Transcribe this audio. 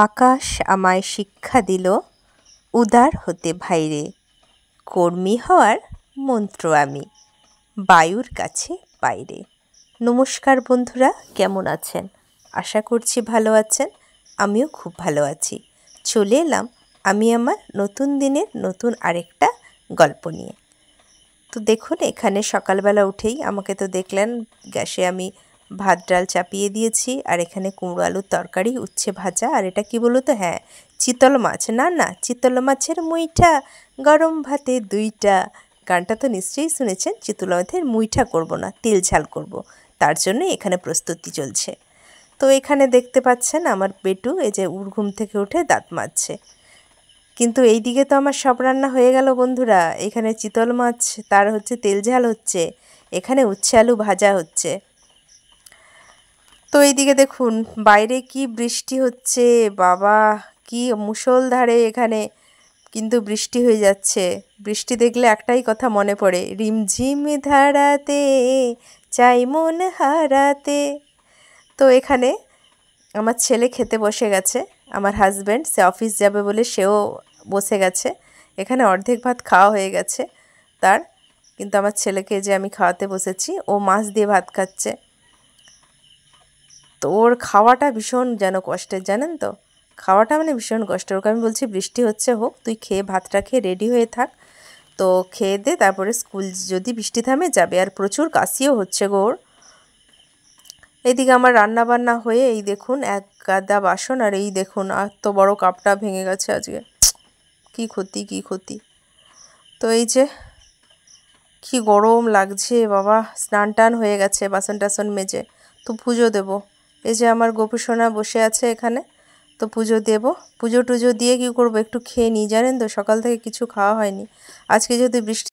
আকাশ আমায় শিক্ষা দিল উদার হতে ভাইরে, কর্মী হওয়ার মন্ত্র আমি বায়ুর কাছে বাইরে। নমস্কার বন্ধুরা, কেমন আছেন? আশা করছি ভালো আছেন। আমিও খুব ভালো আছি। চলে এলাম আমি আমার নতুন দিনের নতুন আরেকটা গল্প নিয়ে। তো দেখুন, এখানে সকালবেলা উঠেই আমাকে তো দেখলেন গ্যাসে আমি ভাত ডাল চাপিয়ে দিয়েছি, আর এখানে কুমড়ো আলুর তরকারি, উচ্ছে ভাজা, আর এটা কি বলো তো, হ্যাঁ, চিতল মাছ। না, চিতল মাছের মুইঠা, গরম ভাতে দুইটা। গানটা তো নিশ্চয়ই শুনেছেন। চিতল মাছের মুইঠা করব না, তেল ঝাল করব, তার জন্য এখানে প্রস্তুতি চলছে। তো এখানে দেখতে পাচ্ছেন আমার বেটু এই যে ঘুম থেকে উঠে দাঁত মাজছে। কিন্তু এই দিকে তো আমার সব রান্না হয়ে গেল বন্ধুরা। এখানে চিতল মাছ তার হচ্ছে তেল ঝাল হচ্ছে, এখানে উচ্ছে আলু ভাজা হচ্ছে। তো এইদিকে দেখুন বাইরে কি বৃষ্টি হচ্ছে, বাবা, কি মুষলধারে এখানে কিন্তু বৃষ্টি হয়ে যাচ্ছে। বৃষ্টি দেখলে একটাই কথা মনে পড়ে, রিমঝিম ধারাতে চাই মন হারাতে। তো এখানে আমার ছেলে খেতে বসে গেছে, আমার হাজব্যান্ড সে অফিস যাবে বলে সেও বসে গেছে। এখানে অর্ধেক ভাত খাওয়া হয়ে গেছে তার, কিন্তু আমার ছেলেকে যে আমি খাওয়াতে বসেছি, ও মাছ দিয়ে ভাত খাচ্ছে। তো ওর খাওয়াটা ভীষণ যেন কষ্টের, জানেন তো, খাওয়াটা মানে ভীষণ কষ্টের। ওকে আমি বলছি বৃষ্টি হচ্ছে, হোক, তুই খেয়ে ভাতটা খেয়ে রেডি হয়ে থাক, তো খেয়ে দে, তারপরে স্কুল যদি বৃষ্টি থামে যাবে। আর প্রচুর কাশিও হচ্ছে গো ওর। এইদিকে আমার রান্না বান্না হয়ে এই দেখুন এক গাদা বাসন, আর এই দেখুন এত বড় কাপটা ভেঙে গেছে আজকে, কি ক্ষতি। তো এই যে কি গরম লাগছে বাবা, স্নান টান হয়ে গেছে, বাসন টাসন মেজে তো পুজো দেব। এই যে আমার গোপুসোনা বসে আছে এখানে, তো পুজো দেব। পুজো টুজো দিয়ে কি করব, একটু খেয়ে নিই, জানেন তো সকাল থেকে কিছু খাওয়া হয়নি। আজকে যদি বৃষ্টি